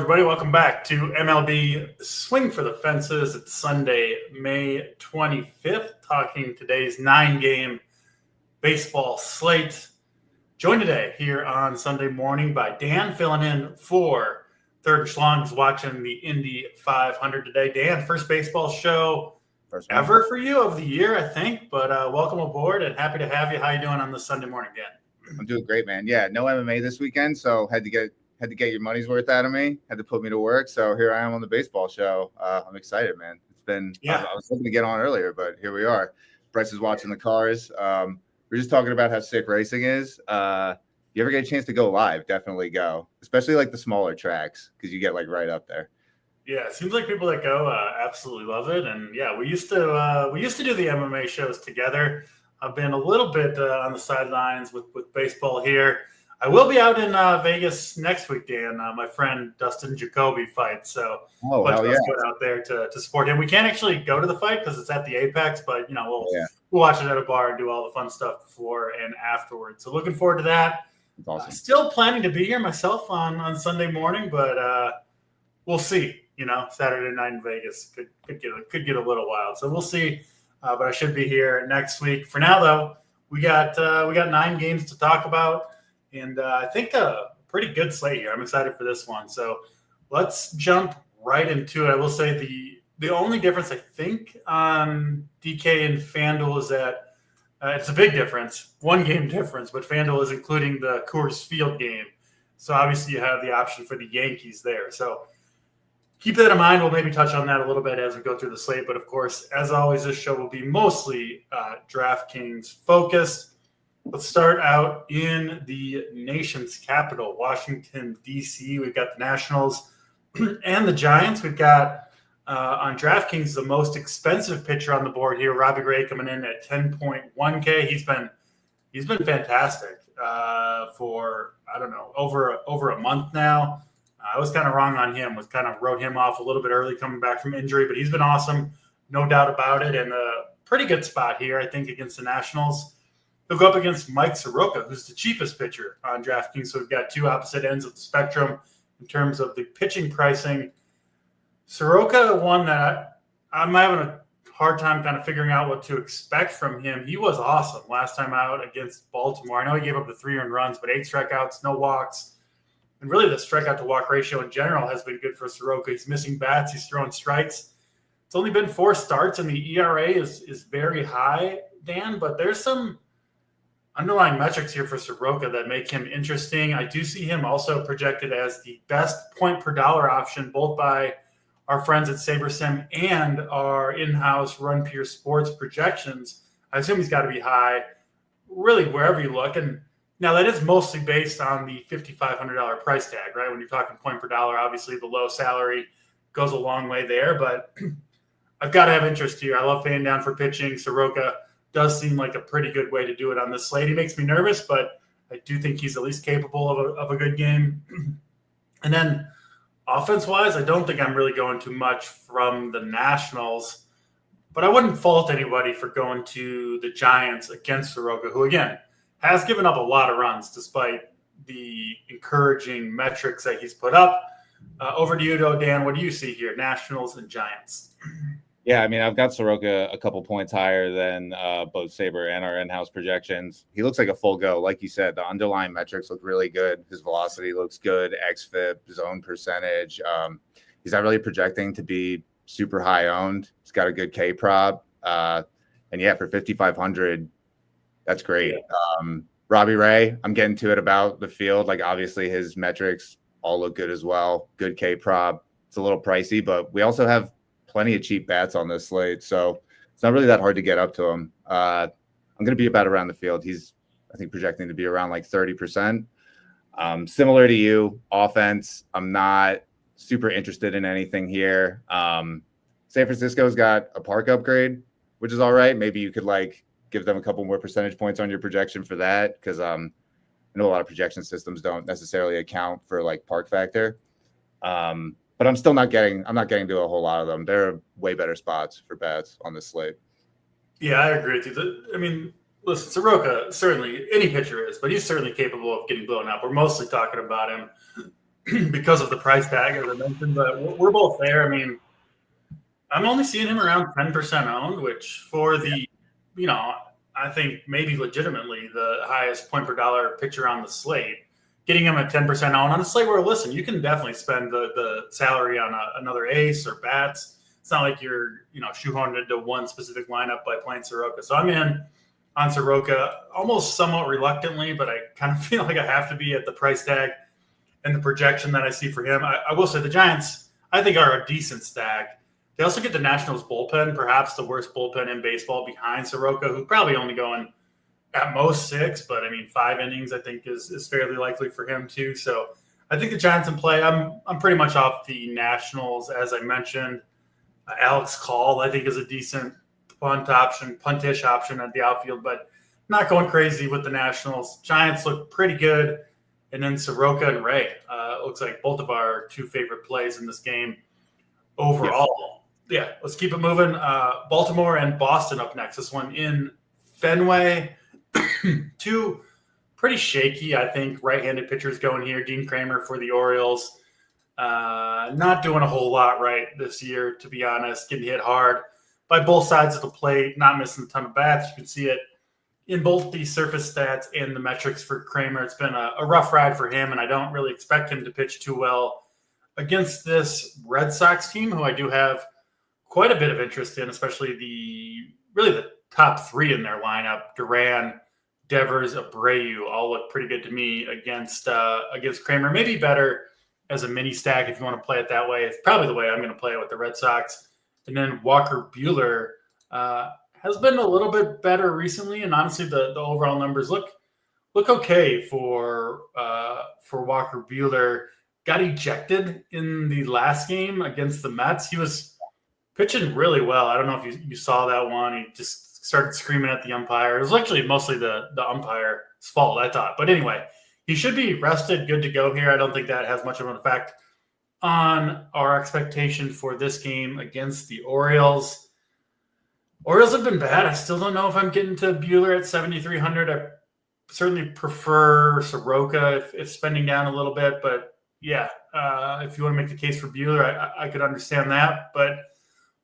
everybody. Welcome back to MLB Swing for the Fences. It's Sunday, May 25th, talking today's 9-game baseball slate. Joined today here on Sunday morning by Dan, filling in for Third Schlong, who's watching the Indy 500 today. Dan, first baseball show ever for you of the year, I think, but welcome aboard and happy to have you. How you doing on this Sunday morning, Dan? I'm doing great, man. Yeah, no MMA this weekend, so had to get your money's worth out of me. Had to put me to work, so here I am on the baseball show. I'm excited, man. It's been I was hoping to get on earlier, but here we are. Bryce is watching the cars. We're just talking about how sick racing is. You ever get a chance to go live, definitely go, especially like the smaller tracks because you get like right up there. Yeah, it seems like people that go absolutely love it, and yeah, we used to do the MMA shows together. I've been a little bit on the sidelines with baseball here. I will be out in Vegas next week, Dan. My friend Dustin Jacoby fights, so hell yeah, go out there to support him. We can't actually go to the fight because it's at the Apex, but we'll watch it at a bar and do all the fun stuff before and afterwards. So looking forward to that. Awesome. Still planning to be here myself on Sunday morning, but we'll see. Saturday night in Vegas could get a little wild, so we'll see. But I should be here next week. For now, though, we got 9 games to talk about. And I think a pretty good slate here. I'm excited for this one. So let's jump right into it. I will say the only difference I think on DK and FanDuel is that it's a big difference, 1-game difference, but FanDuel is including the Coors Field game. So obviously you have the option for the Yankees there. So keep that in mind. We'll maybe touch on that a little bit as we go through the slate. But of course, as always, this show will be mostly DraftKings focused. Let's start out in the nation's capital, Washington, D.C. We've got the Nationals and the Giants. We've got on DraftKings the most expensive pitcher on the board here, Robbie Ray, coming in at 10.1K. He's been fantastic for over a month now. I was kind of wrong on him. Wrote him off a little bit early coming back from injury, but he's been awesome, no doubt about it, and a pretty good spot here, I think, against the Nationals. He'll go up against Mike Soroka, who's the cheapest pitcher on DraftKings. So we've got two opposite ends of the spectrum in terms of the pitching pricing. Soroka, one that I'm having a hard time kind of figuring out what to expect from him. He was awesome last time out against Baltimore. I know he gave up the 3 earned runs, but 8 strikeouts, no walks. And really the strikeout to walk ratio in general has been good for Soroka. He's missing bats. He's throwing strikes. It's only been 4 starts, and the ERA is very high, Dan, but there's some underlying metrics here for Soroka that make him interesting. I do see him also projected as the best point per dollar option, both by our friends at SaberSim and our in-house Run Pure Sports projections. I assume he's got to be high, really wherever you look. And now that is mostly based on the $5,500 price tag, right? When you're talking point per dollar, obviously the low salary goes a long way there, but I've got to have interest here. I love paying down for pitching. Soroka does seem like a pretty good way to do it on this slate. He makes me nervous, but I do think he's at least capable of a good game. And then offense-wise, I don't think I'm really going too much from the Nationals, but I wouldn't fault anybody for going to the Giants against Soroka, who, again, has given up a lot of runs despite the encouraging metrics that he's put up. Over to you, though, Dan. What do you see here, Nationals and Giants? Yeah, I mean, I've got Soroka a couple points higher than both Saber and our in-house projections. He looks like a full go. Like you said, the underlying metrics look really good. His velocity looks good, xFIP, zone percentage. He's not really projecting to be super high owned. He's got a good K prop. And yeah, for 5,500, that's great. Yeah. Robbie Ray, I'm getting to it about the field. Like, obviously, his metrics all look good as well. Good K prop. It's a little pricey, but we also have plenty of cheap bats on this slate, so it's not really that hard to get up to him. I'm going to be about around the field. He's, I think, projecting to be around like 30%. Similar to you, offense, I'm not super interested in anything here. San Francisco's got a park upgrade, which is all right. Maybe you could like give them a couple more percentage points on your projection for that, because I know a lot of projection systems don't necessarily account for like park factor. But I'm not getting to a whole lot of them. There are way better spots for bats on this slate. Yeah, I agree with you. I mean, listen, Soroka, certainly any pitcher is, but he's certainly capable of getting blown out. We're mostly talking about him because of the price tag, as I mentioned. But we're both there. I mean, I'm only seeing him around 10% owned, which for the, I think maybe legitimately the highest point per dollar pitcher on the slate, getting him at 10% owned on a slate where, listen, you can definitely spend the salary on another ace or bats. It's not like you're, shoehorned into one specific lineup by playing Soroka. So I'm in on Soroka almost somewhat reluctantly, but I kind of feel like I have to be at the price tag and the projection that I see for him. I will say the Giants, I think, are a decent stack. They also get the Nationals bullpen, perhaps the worst bullpen in baseball behind Soroka, who's probably only going at most 6, but I mean 5 innings I think is fairly likely for him too. So I think the Giants in play. I'm pretty much off the Nationals, as I mentioned. Alex Call I think is a decent puntish option at the outfield, but not going crazy with the Nationals. Giants look pretty good, and then Soroka and Ray looks like both of our 2 favorite plays in this game overall. Yeah, let's keep it moving. Baltimore and Boston up next. This one in Fenway. 2 pretty shaky, I think, right-handed pitchers going here. Dean Kramer for the Orioles. Not doing a whole lot right this year, to be honest. Getting hit hard by both sides of the plate, not missing a ton of bats. You can see it in both the surface stats and the metrics for Kramer. It's been a rough ride for him, and I don't really expect him to pitch too well against this Red Sox team, who I do have quite a bit of interest in, especially the top 3 in their lineup. Duran, Devers, Abreu all look pretty good to me against Kramer. Maybe better as a mini stack if you want to play it that way. It's probably the way I'm going to play it with the Red Sox. And then Walker Buehler has been a little bit better recently, and honestly, the overall numbers look okay for Walker Buehler. Got ejected in the last game against the Mets. He was pitching really well. I don't know if you saw that one. He just started screaming at the umpire. It was actually mostly the umpire's fault, I thought. But anyway, he should be rested, good to go here. I don't think that has much of an effect on our expectation for this game against the Orioles. Orioles have been bad. I still don't know if I'm getting to Buehler at 7,300. I certainly prefer Soroka if spending down a little bit. But, yeah, if you want to make the case for Buehler, I could understand that. But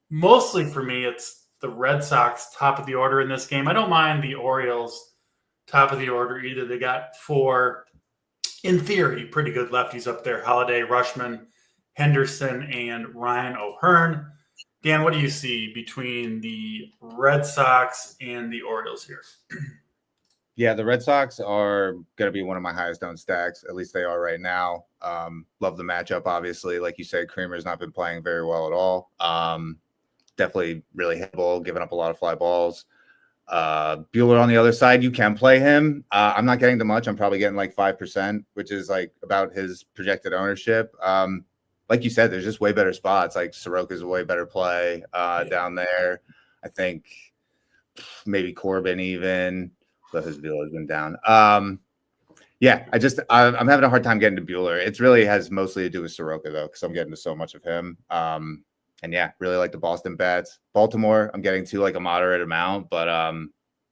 mostly for me, it's the Red Sox top of the order in this game. I don't mind the Orioles top of the order either. They got 4, in theory, pretty good lefties up there. Holiday, Rushman, Henderson, and Ryan O'Hearn. Dan, what do you see between the Red Sox and the Orioles here? Yeah, the Red Sox are going to be one of my highest owned stacks. At least they are right now. Love the matchup, obviously. Like you said, Kramer's not been playing very well at all. Definitely really hittable, giving up a lot of fly balls. Buehler on the other side, you can play him. I'm not getting too much. I'm probably getting like 5%, which is like about his projected ownership. Like you said, there's just way better spots. Like Soroka's a way better play down there. I think maybe Corbin even. So his Buehler's been down. I'm having a hard time getting to Buehler. It really has mostly to do with Soroka though, because I'm getting to so much of him. And yeah, really like the Boston bats. Baltimore, I'm getting to like a moderate amount, but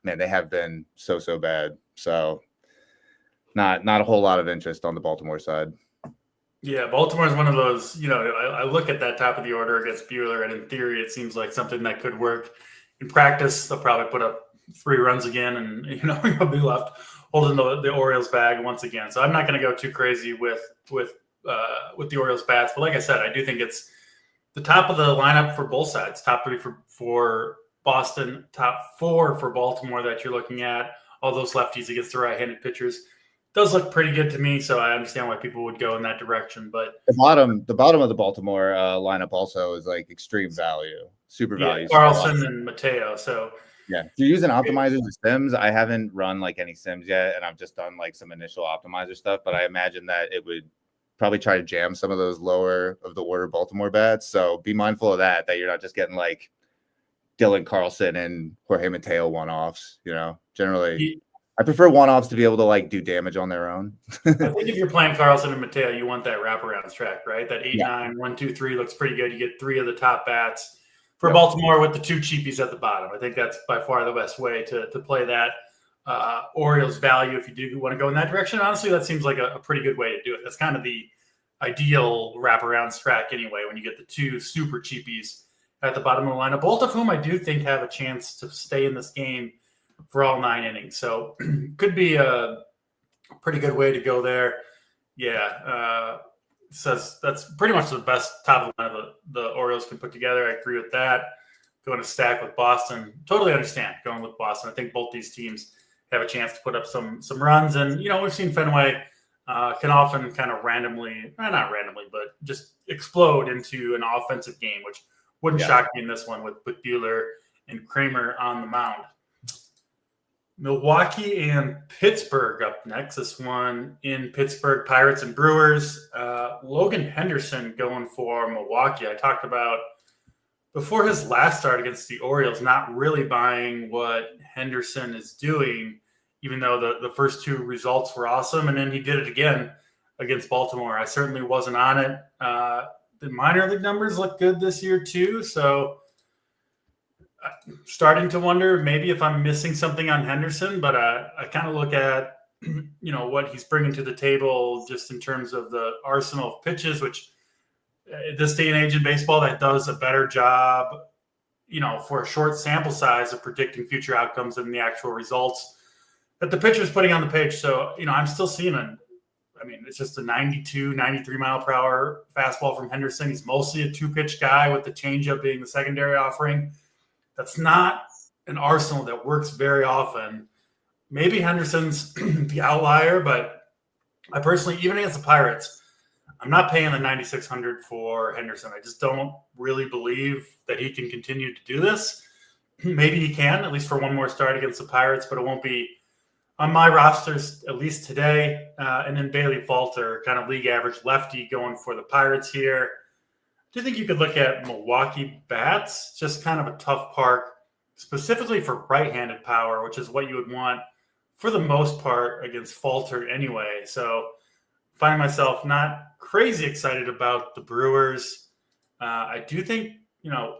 man, they have been so bad. So not a whole lot of interest on the Baltimore side. Yeah, Baltimore is one of those, I look at that top of the order against Buehler, and in theory, it seems like something that could work. In practice, they'll probably put up 3 runs again, and, you'll be left holding the Orioles bag once again. So I'm not going to go too crazy with the Orioles bats. But like I said, I do think it's the top of the lineup for both sides. Top 3 for Boston, top 4 for Baltimore that you're looking at. All those lefties against the right-handed pitchers. Does look pretty good to me, so I understand why people would go in that direction. But the bottom of the Baltimore lineup also is like extreme value, super value. Carlson and Mateo. So yeah, if you're using optimizers and sims, I haven't run like any sims yet, and I've just done like some initial optimizer stuff. But I imagine that it would probably try to jam some of those lower of the order Baltimore bats. So be mindful of that you're not just getting like Dylan Carlson and Jorge Mateo one-offs. Generally. I prefer one-offs to be able to like do damage on their own. I think if you're playing Carlson and Mateo, you want that wraparound track, right? That 8-9, 1-2-3 looks pretty good. You get 3 of the top bats for Baltimore with the 2 cheapies at the bottom. I think that's by far the best way to play that Orioles value if you do want to go in that direction. Honestly, that seems like a pretty good way to do it. That's kind of the ideal wraparound stack anyway when you get the two super cheapies at the bottom of the lineup, both of whom I do think have a chance to stay in this game for all 9 innings. So could be a pretty good way to go there. Yeah, says that's pretty much the best top of the line the Orioles can put together. I agree with that. Going to stack with Boston. Totally understand going with Boston. I think both these teams have a chance to put up some runs. And, we've seen Fenway can often kind of randomly, not randomly, but just explode into an offensive game, which wouldn't shock me in this one with Buehler and Kramer on the mound. Milwaukee and Pittsburgh up next. This one in Pittsburgh, Pirates and Brewers. Logan Henderson going for Milwaukee. I talked about before his last start against the Orioles, not really buying what Henderson is doing, even though the first 2 results were awesome. And then he did it again against Baltimore. I certainly wasn't on it. The minor league numbers look good this year too. So starting to wonder maybe if I'm missing something on Henderson, but I kind of look at, what he's bringing to the table just in terms of the arsenal of pitches, which at this day and age in baseball, that does a better job, for a short sample size of predicting future outcomes than the actual results that the pitcher's putting on the page. So, I'm still seeing it's just a 92, 93 mile per hour fastball from Henderson. He's mostly a 2-pitch guy with the changeup being the secondary offering. That's not an arsenal that works very often. Maybe Henderson's the outlier, but I personally, even against the Pirates, I'm not paying the 9,600 for Henderson. I just don't really believe that he can continue to do this. Maybe he can, at least for one more start against the Pirates, but it won't be on my rosters, at least today. And then Bailey Falter, kind of league average lefty going for the Pirates here. Do you think you could look at Milwaukee bats? Just kind of a tough park, specifically for right-handed power, which is what you would want for the most part against Falter anyway. So finding myself not crazy excited about the Brewers. I do think,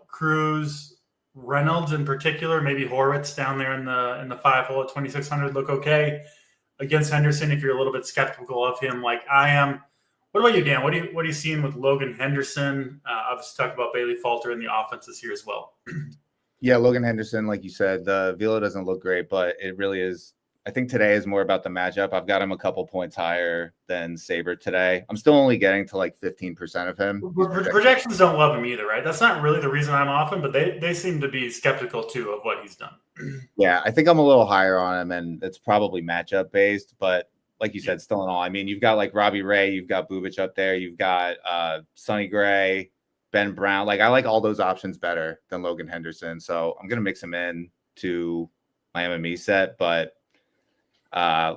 Cruz, Reynolds in particular, maybe Horwitz down there in the 5 hole at 2,600 look okay against Henderson if you're a little bit skeptical of him like I am. What about you, Dan? What are you seeing with Logan Henderson? Obviously, talk about Bailey Falter in the offenses here as well. Yeah, Logan Henderson, like you said, the velo doesn't look great, but it really is. I think today is more about the matchup. I've got him a couple points higher than Saber today. I'm still only getting to like 15% of him. Projections don't love him either, right? That's not really the reason I'm off him, but they seem to be skeptical too of what he's done. Yeah, I think I'm a little higher on him, and it's probably matchup based, but like you said, still in all. I mean, you've got like Robbie Ray, you've got Bubic up there, you've got Sonny Gray, Ben Brown. Like I like all those options better than Logan Henderson. So I'm gonna mix him in to my MME set. But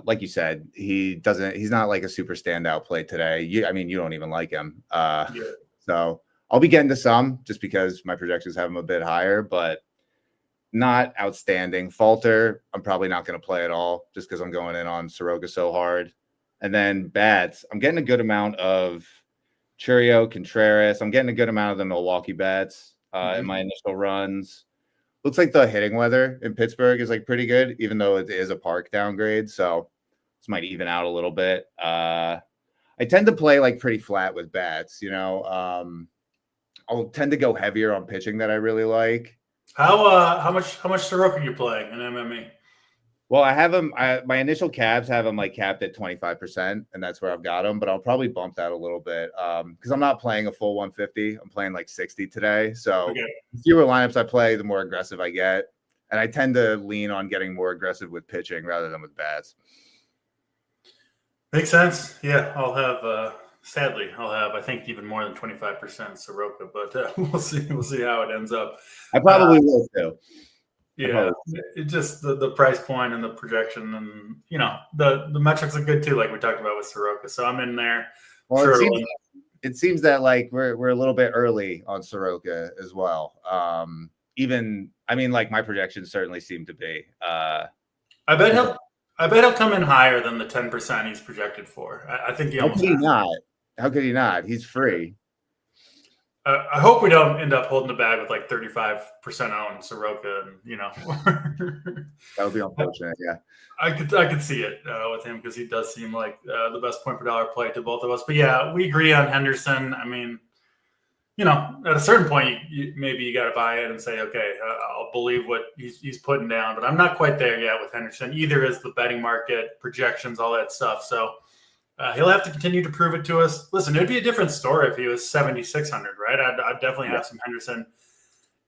like you said, he's not like a super standout play today. You don't even like him. So I'll be getting to some just because my projections have him a bit higher, but not outstanding. Falter, I'm probably not going to play at all just because I'm going in on Soroka so hard. And then bats, I'm getting a good amount of Churio, Contreras. I'm getting a good amount of the Milwaukee bats in my initial runs. Looks like the hitting weather in Pittsburgh is like pretty good, even though it is a park downgrade. So this might even out a little bit. I tend to play like pretty flat with bats, I'll tend to go heavier on pitching that I really like. How much Soroka are you playing in MMA? Well, I have him. My initial cabs have him like capped at 25%, and that's where I've got him. But I'll probably bump that a little bit because I'm not playing a full 150. I'm playing like 60 today. So the fewer lineups I play, the more aggressive I get, and I tend to lean on getting more aggressive with pitching rather than with bats. Makes sense. Yeah, I'll have. Sadly, I'll have, I think, even more than 25% Soroka, but we'll see how it ends up. I probably will too. Yeah, it just the price point and the projection, and the metrics are good too, like we talked about with Soroka. So I'm in there. Well, sure, it seems that like we're a little bit early on Soroka as well. Like my projections certainly seem to be. I bet he'll come in higher than the 10% he's projected for. I think he almost. How could he not? He's free. I hope we don't end up holding the bag with like 35% owned Soroka, and that would be unfortunate. Yeah, I could see it with him because he does seem like the best point per dollar play to both of us. But yeah, we agree on Henderson. I mean, at a certain point, maybe you got to buy it and say, okay, I'll believe what he's putting down. But I'm not quite there yet with Henderson. Either is the betting market, projections, all that stuff. So he'll have to continue to prove it to us. Listen, it'd be a different story if he was 7,600, right? I'd definitely have some Henderson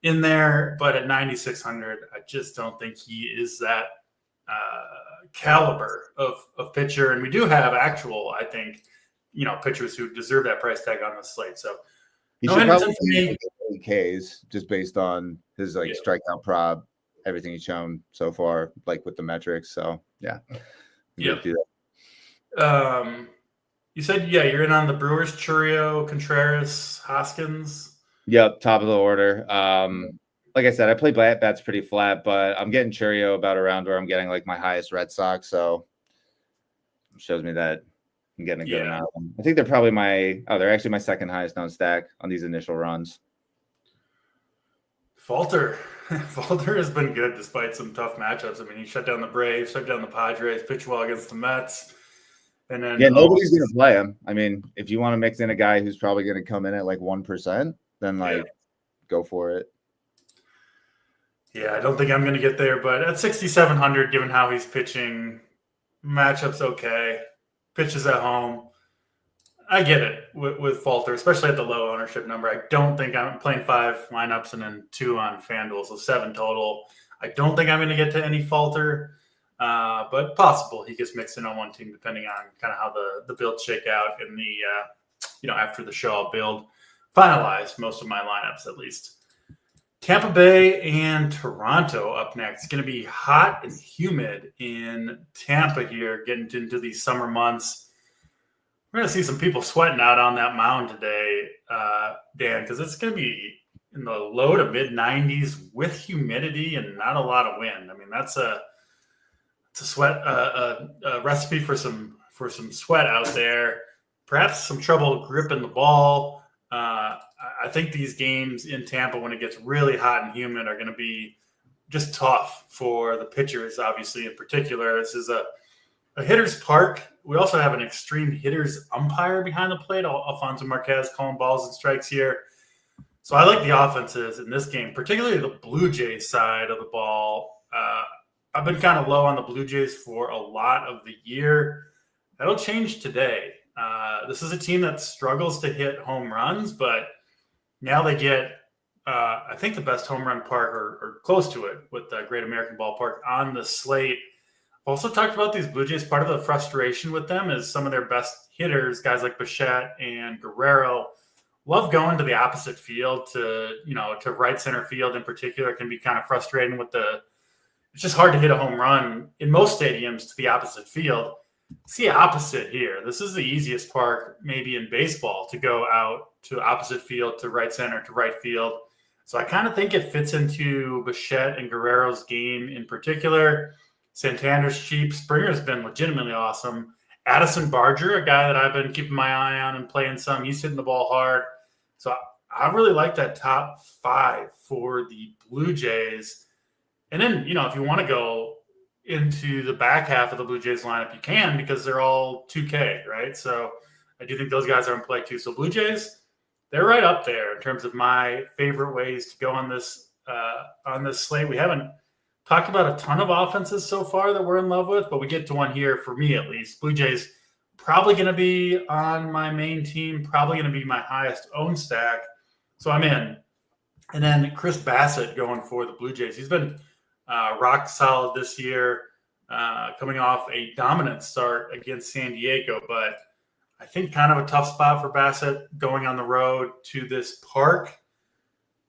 in there. But at 9,600, I just don't think he is that caliber of pitcher. And we do have actual, I think, pitchers who deserve that price tag on the slate. So he should probably be 8 Ks just based on his strikeout prop, everything he's shown so far, like with the metrics. So yeah. Do that. You said, you're in on the Brewers, Churio, Contreras, Hoskins. Yep, top of the order. Like I said, I play bats pretty flat, but I'm getting Churio about around where I'm getting like my highest Red Sox. So it shows me that I'm getting a good amount of them. I think they're probably they're actually my second highest known stack on these initial runs. Falter has been good despite some tough matchups. I mean, he shut down the Braves, shut down the Padres, pitched well against the Mets. And then nobody's going to play him. I mean, if you want to mix in a guy who's probably going to come in at like 1%, then go for it. Yeah, I don't think I'm going to get there, but at 6,700, given how he's pitching, matchup's okay. Pitches at home. I get it with Falter, especially at the low ownership number. I don't think I'm playing 5 lineups and then 2 on FanDuel, so 7 total. I don't think I'm going to get to any Falter. But possible he gets mixed in on one team depending on kind of how the builds shake out in the after the show. I'll finalize most of my lineups at least. Tampa Bay and Toronto up next. It's going to be hot and humid in Tampa here, getting into these summer months. We're going to see some people sweating out on that mound today, Dan, because it's going to be in the low to mid 90s with humidity and not a lot of wind. I mean, that's a recipe for some sweat out there. Perhaps some trouble gripping the ball. I think these games in Tampa, when it gets really hot and humid, are going to be just tough for the pitchers. Obviously, in particular, this is a hitter's park. We also have an extreme hitter's umpire behind the plate. Alfonso Marquez calling balls and strikes here. So I like the offenses in this game, particularly the Blue Jays side of the ball. I've been kind of low on the Blue Jays for a lot of the year. That'll change today. This is a team that struggles to hit home runs, but now they get, I think, the best home run park or close to it with the Great American Ballpark on the slate. I've also talked about these Blue Jays. Part of the frustration with them is some of their best hitters, guys like Bichette and Guerrero, love going to the opposite field to right center field in particular. It can be kind of frustrating it's just hard to hit a home run in most stadiums to the opposite field. It's the opposite here. This is the easiest park maybe in baseball to go out to opposite field, to right center, to right field. So I kind of think it fits into Bichette and Guerrero's game in particular. Santander's cheap. Springer's been legitimately awesome. Addison Barger, a guy that I've been keeping my eye on and playing some. He's hitting the ball hard. So I really like that top 5 for the Blue Jays. And then, if you want to go into the back half of the Blue Jays lineup, you can, because they're all 2K, right? So I do think those guys are in play too. So Blue Jays, they're right up there in terms of my favorite ways to go on this slate. We haven't talked about a ton of offenses so far that we're in love with, but we get to one here for me at least. Blue Jays probably going to be on my main team, probably going to be my highest owned stack. So I'm in. And then Chris Bassett going for the Blue Jays. He's been rock solid this year, coming off a dominant start against San Diego, but I think kind of a tough spot for Bassett going on the road to this park.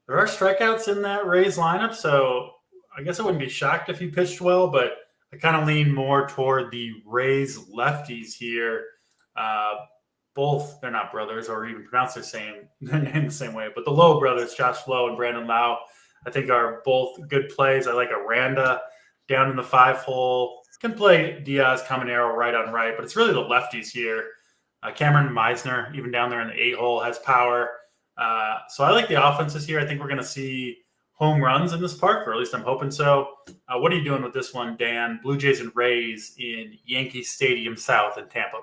There are strikeouts in that Rays lineup, so I guess I wouldn't be shocked if he pitched well, but I kind of lean more toward the Rays lefties here. Both, they're not brothers or even pronounce their name the same way, but the Lowe brothers, Josh Lowe and Brandon Lau, I think are both good plays. I like Aranda down in the 5-hole. Can play Diaz, Caminero right on right, but it's really the lefties here. Cameron Meisner, even down there in the 8-hole, has power. So I like the offenses here. I think we're going to see home runs in this park, or at least I'm hoping so. What are you doing with this one, Dan? Blue Jays and Rays in Yankee Stadium South in Tampa.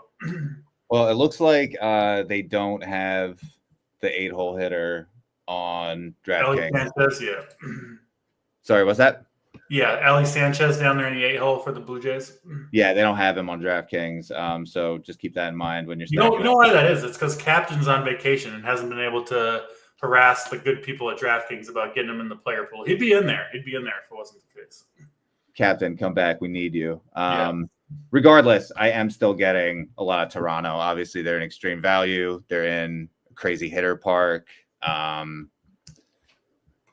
Well, it looks like they don't have the 8-hole hitter on DraftKings. Sanchez, yeah. Sorry, what's that? Yeah, Ali Sanchez down there in the 8-hole for the Blue Jays. Yeah, they don't have him on DraftKings, so just keep that in mind when you're. You know why that is? It's because Captain's on vacation and hasn't been able to harass the good people at DraftKings about getting him in the player pool. He'd be in there. He'd be in there if it wasn't the case. Captain, come back. We need you. Regardless, I am still getting a lot of Toronto. Obviously, they're in extreme value. They're in a crazy hitter park. How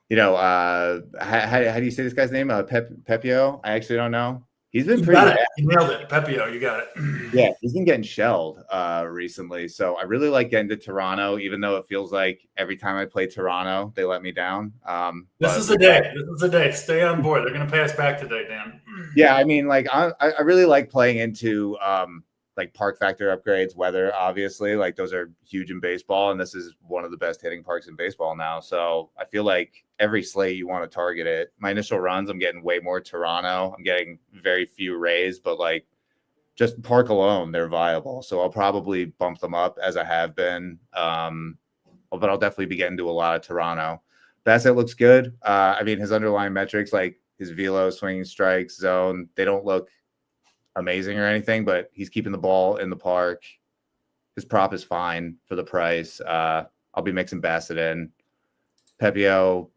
do you say this guy's name? Pepio? I actually don't know. He's been pretty bad. You nailed it. Pepio, you got it. Yeah, he's been getting shelled recently. So I really like getting to Toronto, even though it feels like every time I play Toronto, they let me down. This is the day. This is the day. Stay on board. They're going to pay us back today, Dan. Yeah, I mean, like I really like playing into like park factor upgrades, weather, obviously. Like those are huge in baseball, and this is one of the best hitting parks in baseball now. So I feel like every slate you want to target it. My initial runs, I'm getting way more Toronto. I'm getting very few Rays, but like just park alone, they're viable. So I'll probably bump them up as I have been. But I'll definitely be getting to a lot of Toronto. Bassett looks good. I mean, his underlying metrics, like his velo, swinging strikes, zone, they don't look amazing or anything, but he's keeping the ball in the park. His prop is fine for the price. I'll be mixing Bassett in. Pepio,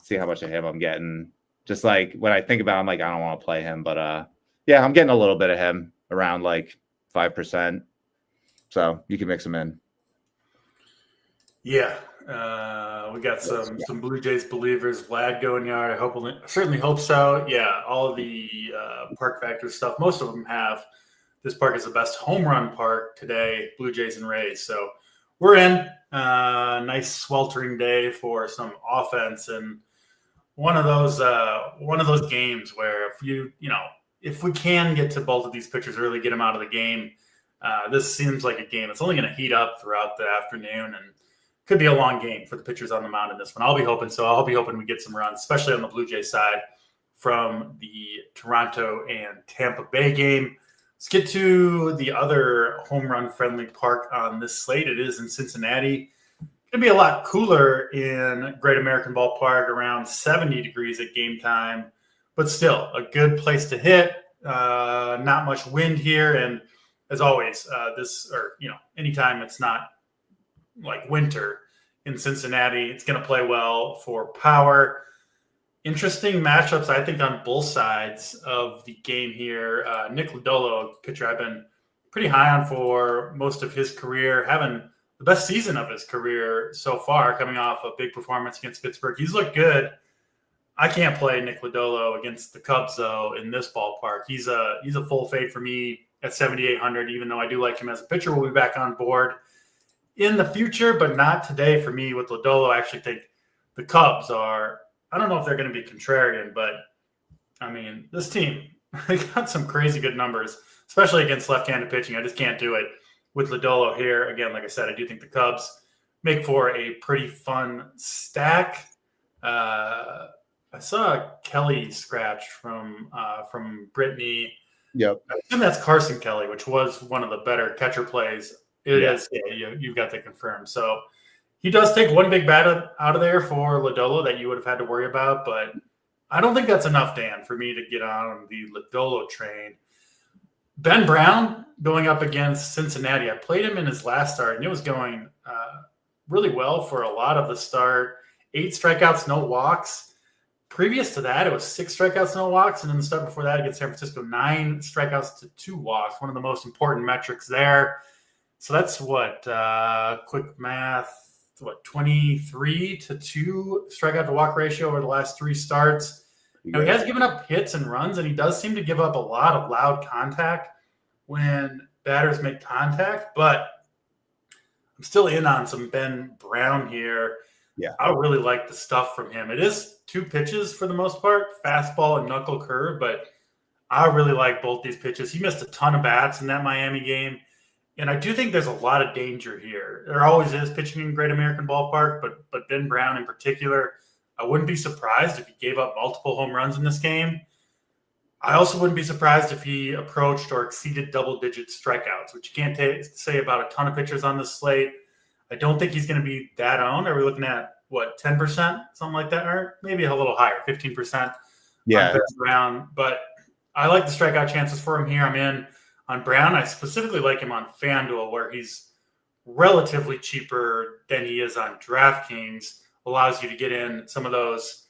see how much of him I'm getting. Just like when I think about it, I'm like, I don't want to play him, but yeah, I'm getting a little bit of him around like 5%. So you can mix him in. Yeah. We got some Blue Jays believers. Vlad going yard. I certainly hope so. Yeah, all of the park factor stuff. Most of them have. This park is the best home run park today. Blue Jays and Rays. So we're in. Nice sweltering day for some offense, and one of those games where if we can get to both of these pitchers early, get them out of the game. This seems like a game. It's only going to heat up throughout the afternoon and could be a long game for the pitchers on the mound in this one. I'll be hoping so. I'll be hoping we get some runs, especially on the Blue Jays side from the Toronto and Tampa Bay game. Let's get to the other home run friendly park on this slate. It is in Cincinnati. It's going to be a lot cooler in Great American Ballpark, around 70 degrees at game time, but still a good place to hit. Not much wind here. And as always, anytime it's not like winter in Cincinnati, it's going to play well for power. Interesting matchups, I think, on both sides of the game here. Nick Lodolo, pitcher I've been pretty high on for most of his career, having the best season of his career so far, coming off a big performance against Pittsburgh. He's looked good. I can't play Nick Lodolo against the Cubs, though, in this ballpark. He's a full fade for me at 7,800, even though I do like him as a pitcher. We'll be back on board in the future, but not today for me with Lodolo. I actually think the Cubs are, I don't know if they're going to be contrarian, but I mean, this team, they got some crazy good numbers, especially against left-handed pitching. I just can't do it with Lodolo here. Again, like I said, I do think the Cubs make for a pretty fun stack. I saw Kelly scratch from Brittany. Yep. I assume that's Carson Kelly, which was one of the better catcher plays. It is. Yeah, you've got to confirm. So he does take one big bat out of there for Lodolo that you would have had to worry about, but I don't think that's enough, Dan, for me to get on the Lodolo train. Ben Brown going up against Cincinnati. I played him in his last start, and it was going really well for a lot of the start. 8 strikeouts, no walks. Previous to that, it was 6 strikeouts, no walks, and then the start before that against San Francisco, 9 strikeouts to 2 walks. One of the most important metrics there. So that's quick math, 23 to 2 strikeout to walk ratio over the last 3 starts. Now, he has given up hits and runs, and he does seem to give up a lot of loud contact when batters make contact, but I'm still in on some Ben Brown here. Yeah. I really like the stuff from him. It is 2 pitches for the most part, fastball and knuckle curve, but I really like both these pitches. He missed a ton of bats in that Miami game. And I do think there's a lot of danger here. There always is pitching in Great American Ballpark, but Ben Brown in particular, I wouldn't be surprised if he gave up multiple home runs in this game. I also wouldn't be surprised if he approached or exceeded double-digit strikeouts, which you can't say about a ton of pitchers on this slate. I don't think he's going to be that owned. Are we looking at, 10%, something like that? Or maybe a little higher, 15% on Brown. But I like the strikeout chances for him here. I'm in on Brown. I specifically like him on FanDuel, where he's relatively cheaper than he is on DraftKings. Allows you to get in some of those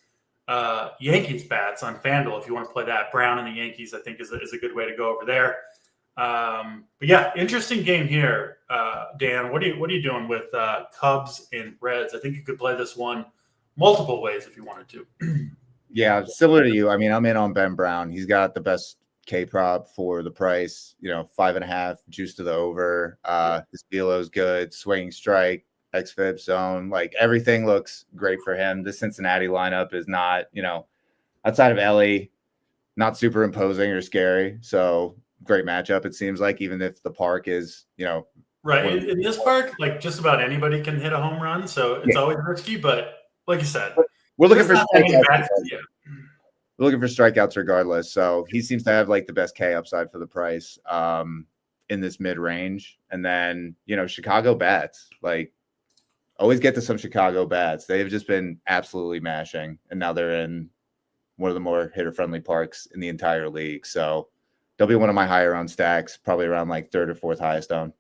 Yankees bats on FanDuel if you want to play that. Brown and the Yankees, I think, is a good way to go over there. But yeah, interesting game here, Dan. What are you doing with Cubs and Reds? I think you could play this one multiple ways if you wanted to. Yeah, similar to you. I mean, I'm in on Ben Brown. He's got the best K prop for the price. 5.5 juice to the over. His velo's good. Swinging strike, xFIP zone. Like everything looks great for him. The Cincinnati lineup is not, outside of Ellie, not super imposing or scary. So great matchup. It seems like, even if the park is, right in this park, like just about anybody can hit a home run. So it's always risky, but like you said, we're looking for strikeouts. We're looking for strikeouts regardless. So he seems to have like the best K upside for the price in this mid range. And then, Chicago bats, like always get to some Chicago bats. They've just been absolutely mashing. And now they're in one of the more hitter friendly parks in the entire league. So they'll be one of my higher on stacks, probably around like third or fourth highest owned.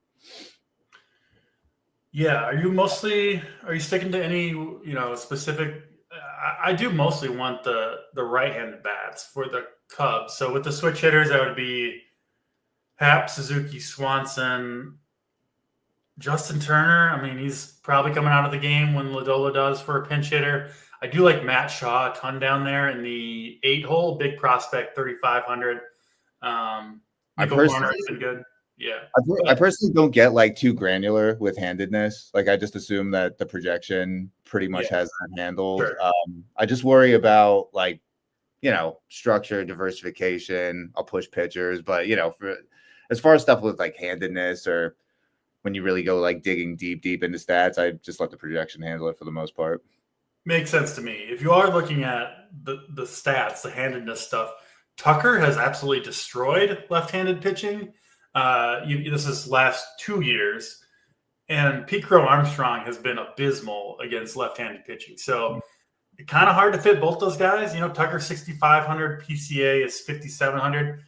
Yeah. Are you sticking to any, specific? I do mostly want the right-handed bats for the Cubs. So with the switch hitters, that would be Happ, Suzuki, Swanson, Justin Turner. I mean, he's probably coming out of the game when Lodolo does for a pinch hitter. I do like Matt Shaw a ton down there in the 8-hole, big prospect, 3,500. Michael Warner has been good. Yeah. I personally don't get like too granular with handedness. Like I just assume that the projection pretty much has that handled. Sure. I just worry about like, structure, diversification. I'll push pitchers, but for as far as stuff with like handedness or when you really go like digging deep into stats, I just let the projection handle it for the most part. Makes sense to me. If you are looking at the stats, the handedness stuff, Tucker has absolutely destroyed left-handed pitching. This is last 2 years, and Pete Crow Armstrong has been abysmal against left-handed pitching. So it's kind of hard to fit both those guys. Tucker 6,500, PCA is 5,700.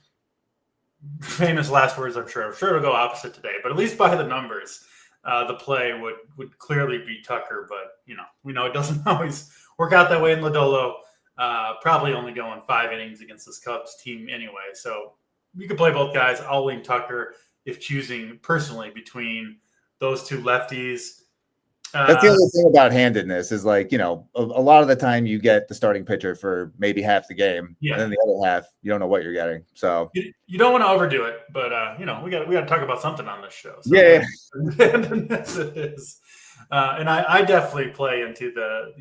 Famous last words, I'm sure. I'm sure it'll go opposite today, but at least by the numbers, the play would clearly be Tucker. But we know it doesn't always work out that way in Lodolo. Probably only going 5 innings against this Cubs team anyway. So you could play both guys. I'll lean Tucker if choosing personally between those two lefties. That's the other thing about handedness is like, a lot of the time you get the starting pitcher for maybe half the game. Yeah. And then the other half, you don't know what you're getting. So you don't want to overdo it, but we got to talk about something on this show. So yeah. Handedness it is. And I definitely play into the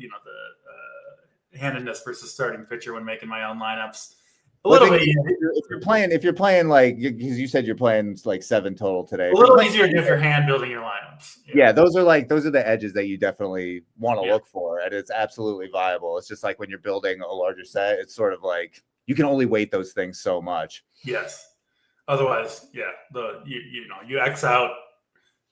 handedness versus starting pitcher when making my own lineups. A little bit easier. If you're playing like, because you said you're playing like 7 total today. A little easier if you're hand building your lineups. Yeah, those are the edges that you definitely want to look for, and it's absolutely viable. It's just like when you're building a larger set, it's sort of like you can only weight those things so much. Yes. Otherwise, you X out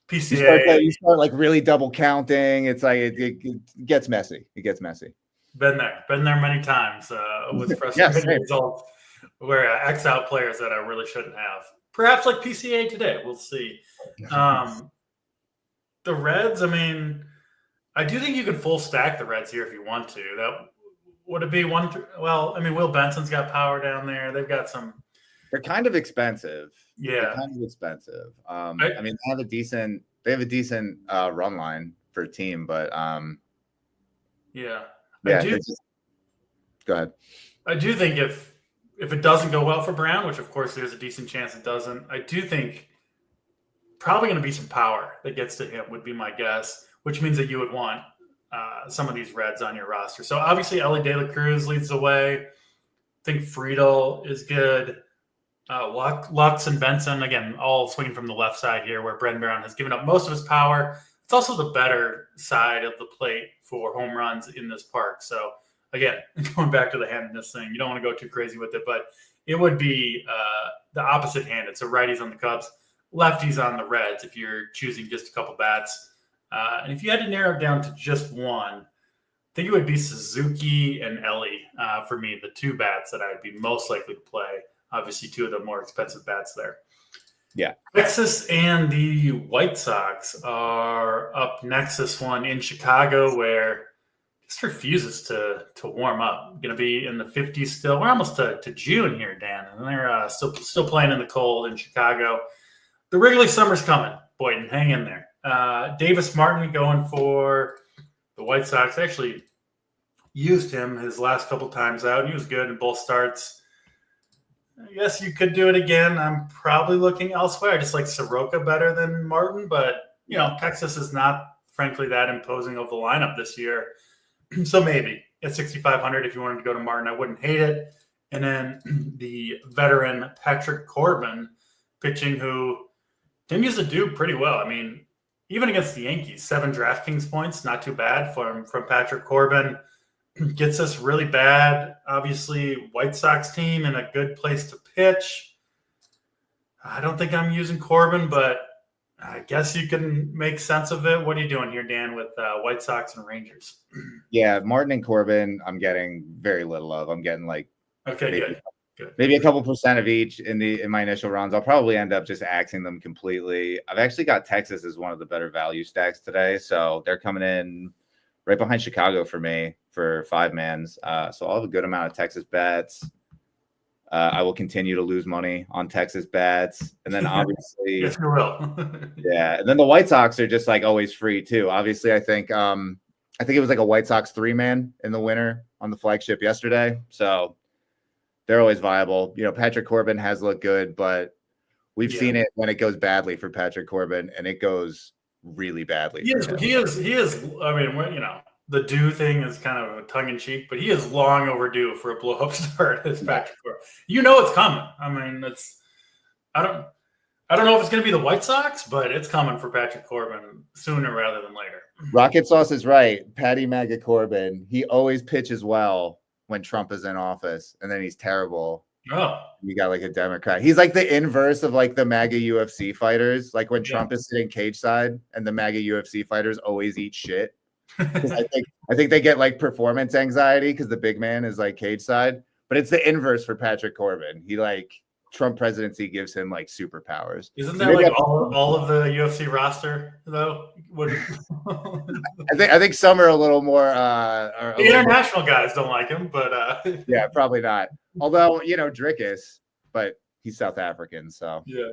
PCA. You start like really double counting. It's like it gets messy. It gets messy. Been there many times with frustrating results where I X out players that I really shouldn't have. Perhaps like PCA today. We'll see. The Reds, I mean, I do think you can full stack the Reds here if you want to. That would it be one? Well, I mean, Will Benson's got power down there. They've got some. They're kind of expensive. Yeah, they're kind of expensive. I mean, they have a decent run line for a team, but yeah. Go ahead. I do think if it doesn't go well for Brown, which of course there's a decent chance it doesn't, I do think probably going to be some power that gets to him would be my guess, which means that you would want some of these Reds on your roster. So obviously Ellie De La Cruz leads the way. I think Friedel is good. Lux and Benson, again, all swinging from the left side here, where Brendan Brown has given up most of his power. It's also the better side of the plate for home runs in this park. So, again, going back to the handedness thing, you don't want to go too crazy with it, but it would be the opposite handed. So, righties on the Cubs, lefties on the Reds if you're choosing just a couple bats. And if you had to narrow it down to just one, I think it would be Suzuki and Ellie for me, the two bats that I'd be most likely to play. Obviously, two of the more expensive bats there. Yeah. Texas and the White Sox are up next this one in Chicago, where just refuses to warm up. Going to be in the 50s still. We're almost to June here, Dan, and they're still playing in the cold in Chicago. The Wrigley summer's coming, Boynton. Hang in there. Davis Martin going for the White Sox. I actually used him his last couple times out. He was good in both starts. I guess you could do it again. I'm probably looking elsewhere. I just like Soroka better than Martin, but Texas is not, frankly, that imposing of the lineup this year. So maybe at 6,500, if you wanted to go to Martin, I wouldn't hate it. And then the veteran Patrick Corbin pitching, who continues to do pretty well. I mean, even against the Yankees, 7 DraftKings points, not too bad from Patrick Corbin. Gets us really bad, obviously, White Sox team in a good place to pitch. I don't think I'm using Corbin, but I guess you can make sense of it. What are you doing here, Dan, with White Sox and Rangers? Yeah, Martin and Corbin, I'm getting very little of. I'm getting like maybe a couple percent of each in my initial runs. I'll probably end up just axing them completely. I've actually got Texas as one of the better value stacks today, so they're coming in right behind Chicago for me for 5-mans. So I'll have a good amount of Texas bets. I will continue to lose money on Texas bets. And then obviously, yes, you will. Yeah. And then the White Sox are just like always free too. Obviously, I think it was like a White Sox 3-man in the winter on the flagship yesterday. So they're always viable. Patrick Corbin has looked good, but we've seen it when it goes badly for Patrick Corbin, and it goes really badly. He is. I mean, the do thing is kind of a tongue-in-cheek, but he is long overdue for a blow-up start as Patrick Corbin. It's coming. I mean, I don't know if it's going to be the White Sox, but it's coming for Patrick Corbin sooner rather than later. Rocket Sauce is right. Patty MAGA Corbin, he always pitches well when Trump is in office, and then he's terrible. Oh. You got like a Democrat. He's like the inverse of like the MAGA UFC fighters. Like when Trump is sitting cage side and the MAGA UFC fighters always eat shit. I think they get like performance anxiety because the big man is like cage side, but it's the inverse for Patrick Corbin. He like Trump presidency gives him like superpowers. Isn't that like all of the UFC roster though? I think some are a little more. The international guys don't like him, but yeah, probably not. Although Drickus, but he's South African, so yeah.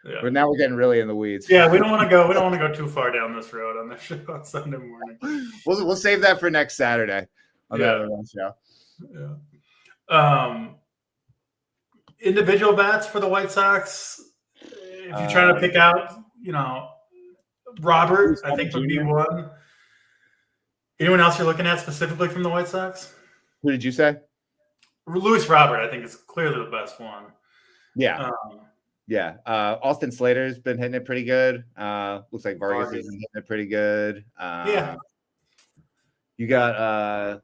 Yeah. But now we're getting really in the weeds. Yeah, we don't want to go too far down this road on this show on Sunday morning. We'll save that for next Saturday on that show. Yeah. Individual bats for the White Sox. If you're trying to pick out, Robert, I think would be one. Anyone else you're looking at specifically from the White Sox? Who did you say? Luis Robert, I think, is clearly the best one. Yeah. Austin Slater's been hitting it pretty good. Looks like Vargas is hitting it pretty good. You got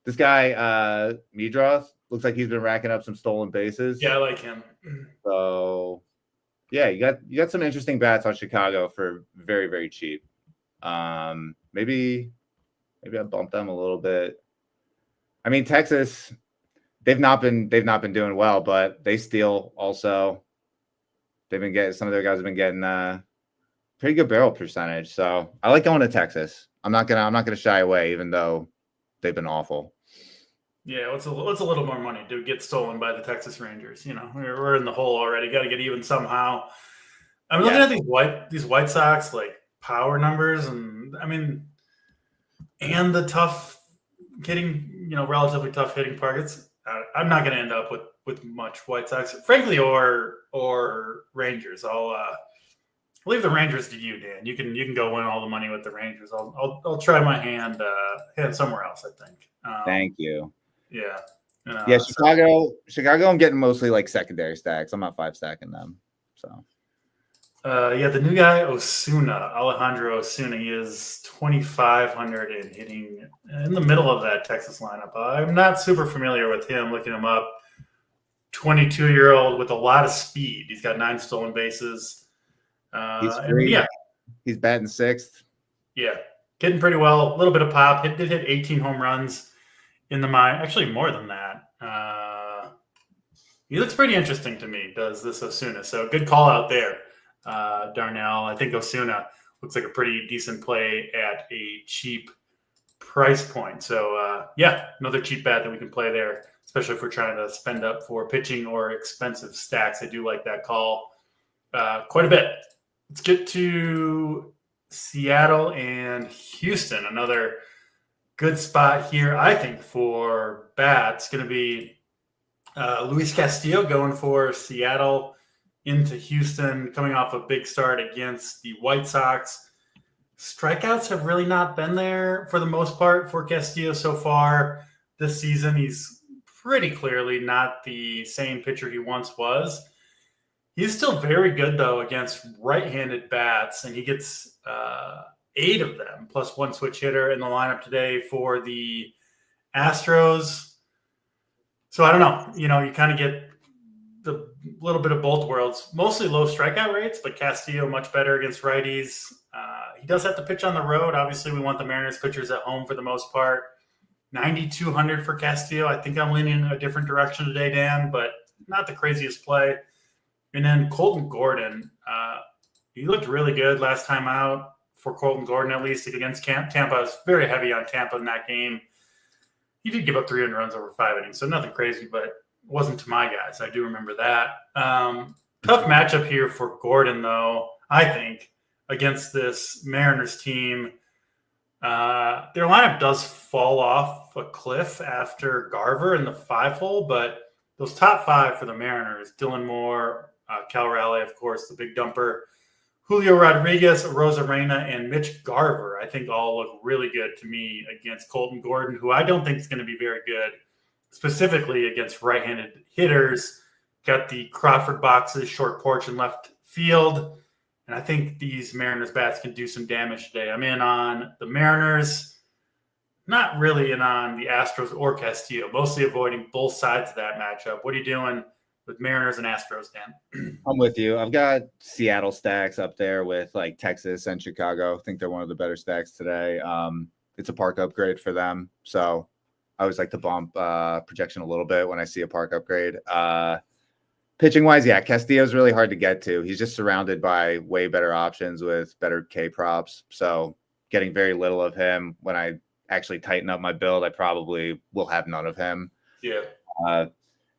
this guy, Midros. Looks like he's been racking up some stolen bases. Yeah, I like him. So, yeah, you got some interesting bats on Chicago for very, very cheap. Maybe I bumped them a little bit. I mean, Texas, they've not been doing well, but they steal also. They've been getting, some of their guys have been getting pretty good barrel percentage. So I like going to Texas. I'm not gonna shy away, even though they've been awful. Yeah, what's a little more money to get stolen by the Texas Rangers? We're in the hole already. Got to get even somehow. I'm looking at these White Sox like power numbers, and I mean, and the tough hitting, relatively tough hitting targets. I'm not going to end up with much White Sox, frankly, or Rangers. I'll leave the Rangers to you, Dan. You can go win all the money with the Rangers. I'll try my hand somewhere else, I think. Thank you. Yeah. Yeah, Chicago. I'm getting mostly like secondary stacks. I'm not 5-stacking them. So. The new guy Alejandro Osuna, he is 2,500 and hitting in the middle of that Texas lineup. I'm not super familiar with him. Looking him up, 22-year-old with a lot of speed. He's got 9 stolen bases. He's free. He's batting 6th. Yeah, hitting pretty well. A little bit of pop. Did hit 18 home runs in the minor. Actually, more than that. He looks pretty interesting to me. Does this Osuna? So good call out there. Darnell. I think Osuna looks like a pretty decent play at a cheap price point. So, another cheap bet that we can play there, especially if we're trying to spend up for pitching or expensive stacks. I do like that call quite a bit. Let's get to Seattle and Houston. Another good spot here, I think, for bats. Going to be Luis Castillo going for Seattle into Houston, coming off a big start against the White Sox. Strikeouts have really not been there for the most part for Castillo so far this season. He's pretty clearly not the same pitcher he once was. He's still very good, though, against right-handed bats, and he gets 8 of them, plus 1 switch hitter in the lineup today for the Astros. So I don't know. You kind of get the little bit of both worlds, mostly low strikeout rates, but Castillo much better against righties. He does have to pitch on the road. Obviously, we want the Mariners pitchers at home for the most part. 9,200 for Castillo. I think I'm leaning a different direction today, Dan, but not the craziest play. And then Colton Gordon, he looked really good last time out for Colton Gordon, at least against Tampa. I was very heavy on Tampa in that game. He did give up 300 runs over 5 innings, so nothing crazy, but wasn't to my guys. I do remember that. Tough matchup here for Gordon, though, I think, against this Mariners team. Their lineup does fall off a cliff after Garver in the 5-hole, but those top 5 for the Mariners, Dylan Moore, Cal Raleigh, of course, the big dumper, Julio Rodriguez, Rosarena, and Mitch Garver, I think all look really good to me against Colton Gordon, who I don't think is going to be very good, specifically against right-handed hitters. Got the Crawford boxes, short porch and left field. And I think these Mariners bats can do some damage today. I'm in on the Mariners, not really in on the Astros or Castillo, mostly avoiding both sides of that matchup. What are you doing with Mariners and Astros, Dan? I'm with you. I've got Seattle stacks up there with like Texas and Chicago. I think they're one of the better stacks today. It's a park upgrade for them. So I always like to bump projection a little bit when I see a park upgrade. Pitching wise, Castillo is really hard to get to. He's just surrounded by way better options with better K props. So getting very little of him. When I actually tighten up my build, I probably will have none of him. Yeah.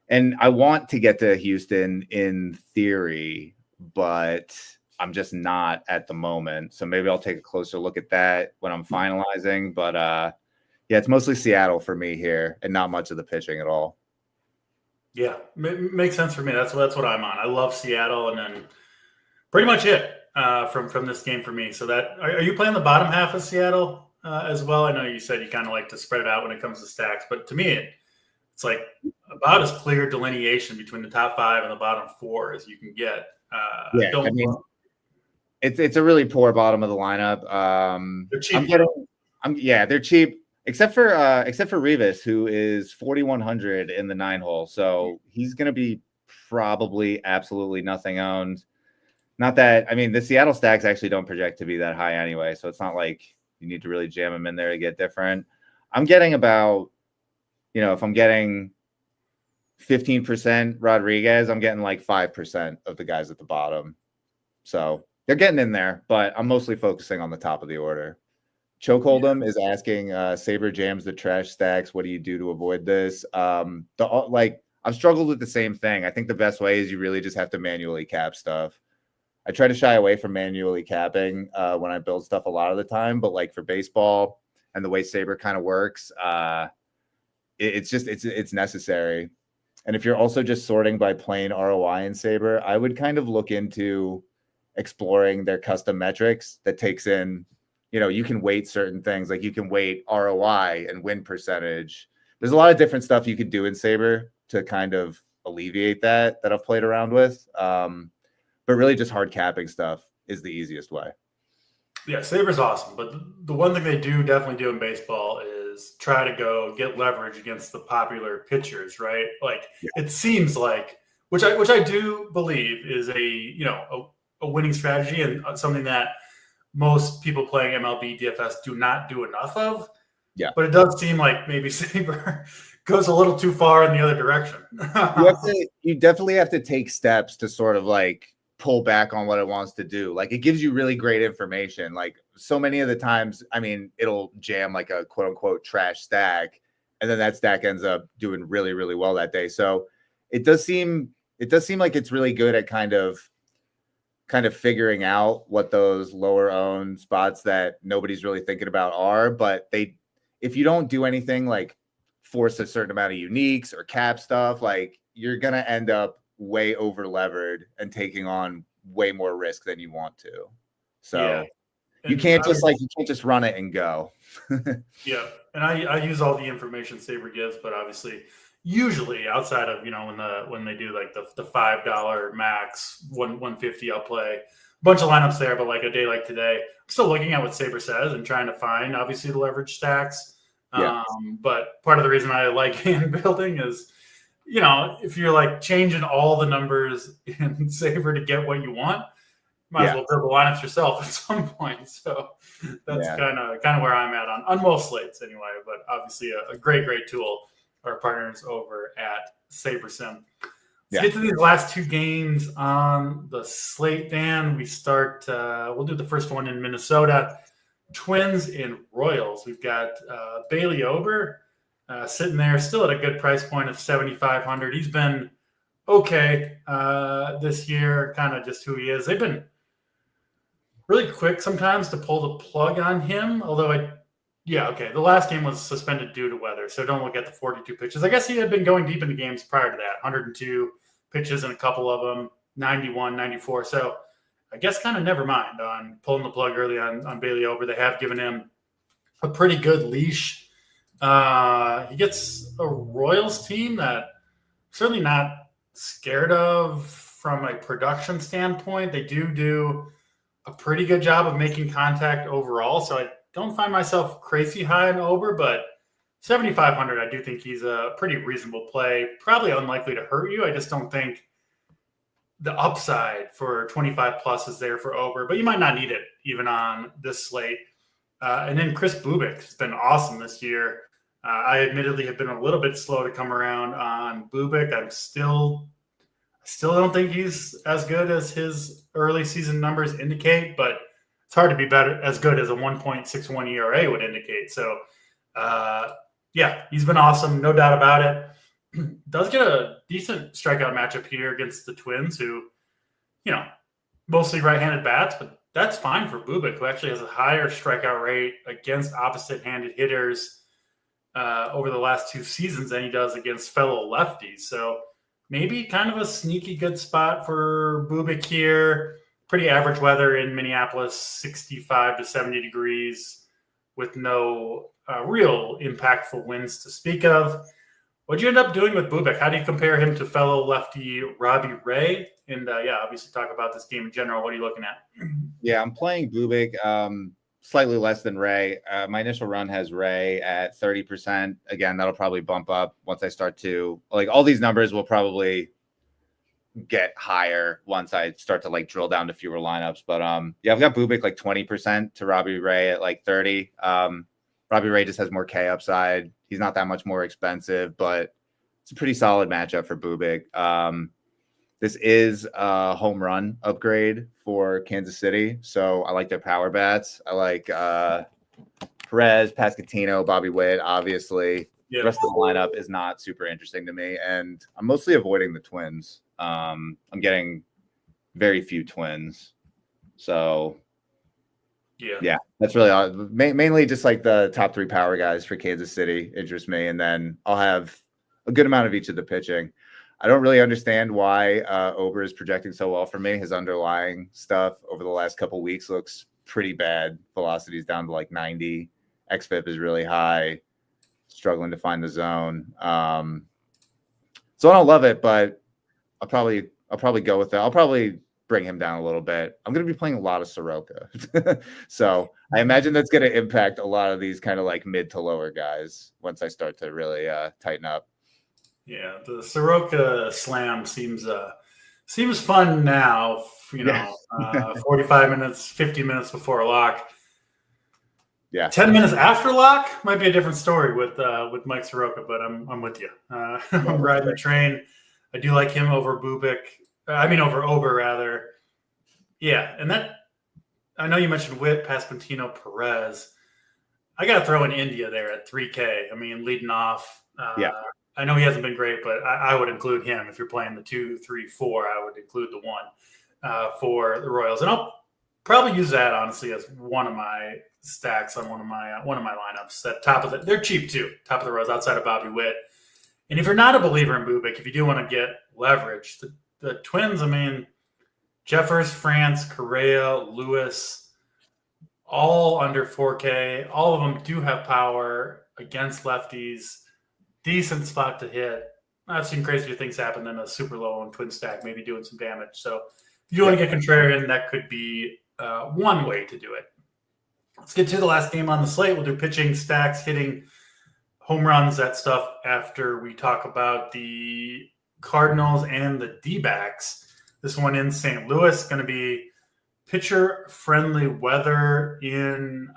And I want to get to Houston in theory, but I'm just not at the moment. So maybe I'll take a closer look at that when I'm finalizing. But it's mostly Seattle for me here and not much of the pitching at all. Yeah, makes sense for me. That's what I'm on. I love Seattle, and then pretty much it from this game for me. So that are you playing the bottom half of Seattle as well? I know you said you kind of like to spread it out when it comes to stacks, but to me, it's like about as clear delineation between the top 5 and the bottom 4 as you can get. It's a really poor bottom of the lineup. They're cheap. They're cheap. Except for Rivas, who is 4,100 in the 9-hole. So he's going to be probably absolutely nothing owned. Not that, the Seattle stacks actually don't project to be that high anyway. So it's not like you need to really jam them in there to get different. I'm getting about, if I'm getting 15% Rodriguez, I'm getting like 5% of the guys at the bottom. So they're getting in there, but I'm mostly focusing on the top of the order. Chokehold'em is asking Saber jams the trash stacks. What do you do to avoid this? I've struggled with the same thing. I think the best way is you really just have to manually cap stuff. I try to shy away from manually capping when I build stuff a lot of the time, but like for baseball and the way Saber kind of works, it's necessary. And if you're also just sorting by plain ROI in Saber, I would kind of look into exploring their custom metrics that takes in, you can weight certain things. Like you can weight ROI and win percentage there's a lot of different stuff you could do in Saber to kind of alleviate that I've played around with. But really just hard capping stuff is the easiest way. Yeah, Saber's awesome. But the one thing they definitely do in baseball is try to go get leverage against the popular pitchers, right? Like it seems like, which I do believe is a winning strategy and something that most people playing MLB DFS do not do enough of. Yeah. But it does seem like maybe Saber goes a little too far in the other direction. You definitely have to take steps to sort of like pull back on what it wants to do. Like it gives you really great information. Like so many of the times, I mean, it'll jam like a quote unquote trash stack, and then that stack ends up doing really, really well that day. So it does seem like it's really good at kind of figuring out what those lower owned spots that nobody's really thinking about are. But if you don't do anything like force a certain amount of uniques or cap stuff, like you're going to end up way over levered and taking on way more risk than you want to. So you can't just run it and go. Yeah. And I use all the information Saber gives, but obviously usually outside of, when they do like the $5 max 150, I'll play a bunch of lineups there, but like a day like today, I'm still looking at what Saber says and trying to find obviously the leverage stacks. But part of the reason I like hand building is, if you're like changing all the numbers in Saber to get what you want, might as well build the lineups yourself at some point. So that's kind of where I'm at on most slates anyway. But obviously a great tool. Our partners over at SaberSim. Let's get to these last two games on the slate, Dan. We start. We'll do the first one in Minnesota. Twins and Royals. We've got Bailey Ober sitting there, still at a good price point of $7,500. He's been okay this year, kind of just who he is. They've been really quick sometimes to pull the plug on him, although the last game was suspended due to weather, so don't look at the 42 pitches. I guess he had been going deep into games prior to that, 102 pitches in a couple of them, 91, 94. So I guess kind of never mind on pulling the plug early on Bailey Ober. They have given him a pretty good leash. He gets a Royals team that certainly not scared of from a production standpoint. They do a pretty good job of making contact overall, so I don't find myself crazy high on Ober, but 7,500, I do think he's a pretty reasonable play. Probably unlikely to hurt you. I just don't think the upside for 25 plus is there for Ober, but you might not need it even on this slate. And then Chris Bubic has been awesome this year. I admittedly have been a little bit slow to come around on Bubic. I still don't think he's as good as his early season numbers indicate, but it's hard to be as good as a 1.61 ERA would indicate. So, he's been awesome, no doubt about it. Does get a decent strikeout matchup here against the Twins, who, mostly right-handed bats, but that's fine for Bubic, who actually has a higher strikeout rate against opposite-handed hitters over the last two seasons than he does against fellow lefties. So maybe kind of a sneaky good spot for Bubic here. Pretty average weather in Minneapolis, 65 to 70 degrees with no real impactful winds to speak of. What'd you end up doing with Bubic? How do you compare him to fellow lefty Robbie Ray? And obviously talk about this game in general. What are you looking at? Yeah, I'm playing Bubic slightly less than Ray. My initial run has Ray at 30%. Again, that'll probably bump up once I start to all these numbers will probably get higher once I start to drill down to fewer lineups. But I've got Bubic 20% to Robbie Ray at 30. Robbie Ray just has more K upside. He's not that much more expensive, but it's a pretty solid matchup for Bubic. This is a home run upgrade for Kansas City, so I like their power bats. I like Perez, Pasquantino, Bobby Witt, obviously. Yep. The rest of the lineup is not super interesting to me, and I'm mostly avoiding the Twins. I'm getting very few Twins, so yeah, that's really all. Mainly just the top three power guys for Kansas City interest me, and then I'll have a good amount of each of the pitching. I don't really understand why Ober is projecting so well for me. His underlying stuff over the last couple weeks looks pretty bad. Velocity's down to 90. XFIP is really high. struggling to find the zone. So I don't love it, but I'll probably go with that. I'll probably bring him down a little bit. I'm going to be playing a lot of Soroka. So I imagine that's going to impact a lot of these kind of like mid to lower guys once I start to really tighten up. Yeah, the Soroka slam seems fun now, 45 minutes, 50 minutes before lock. Yeah. 10 minutes after lock might be a different story with Mike Soroka, but I'm with you. I'm riding the train. I do like him over over Ober rather. Yeah, and that I know you mentioned Witt, Pasquantino, Perez. I got to throw in India there at 3K. I mean, leading off. I know he hasn't been great, but I would include him if you're playing the 2, 3, 4. I would include the 1 for the Royals, and I'll probably use that honestly as one of my stacks on one of my lineups. At top of they're cheap too. Top of the rows outside of Bobby Witt. And if you're not a believer in Bubik, if you do want to get leverage, the Twins. I mean, Jeffers, France, Correa, Lewis, all under 4K. All of them do have power against lefties. Decent spot to hit. I've seen crazier things happen than a super low on Twin stack, maybe doing some damage. So if you want to get contrarian, that could be one way to do it. Let's get to the last game on the slate. We'll do pitching, stacks, hitting, home runs, that stuff after we talk about the Cardinals and the D-backs. This one in St. Louis, going to be pitcher-friendly weather in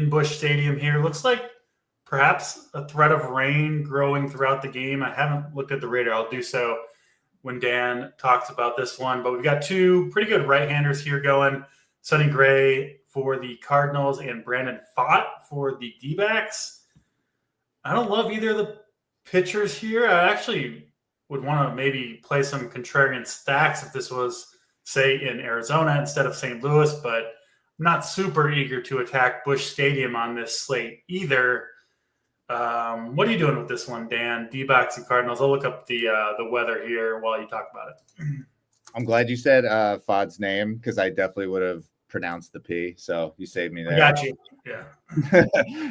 Busch Stadium here. Looks like perhaps a threat of rain growing throughout the game. I haven't looked at the radar. I'll do so when Dan talks about this one. But we've got two pretty good right-handers here going. Sonny Gray for the Cardinals and Brandon Pfaadt for the D-backs. I don't love either of the pitchers here. I actually would want to maybe play some contrarian stacks if this was, say, in Arizona instead of St. Louis, but I'm not super eager to attack Busch Stadium on this slate either. What are you doing with this one, Dan? D-backs and Cardinals. I'll look up the weather here while you talk about it. I'm glad you said Pfaadt's name because I definitely would have pronounced the P. So you saved me there. I got you. Yeah.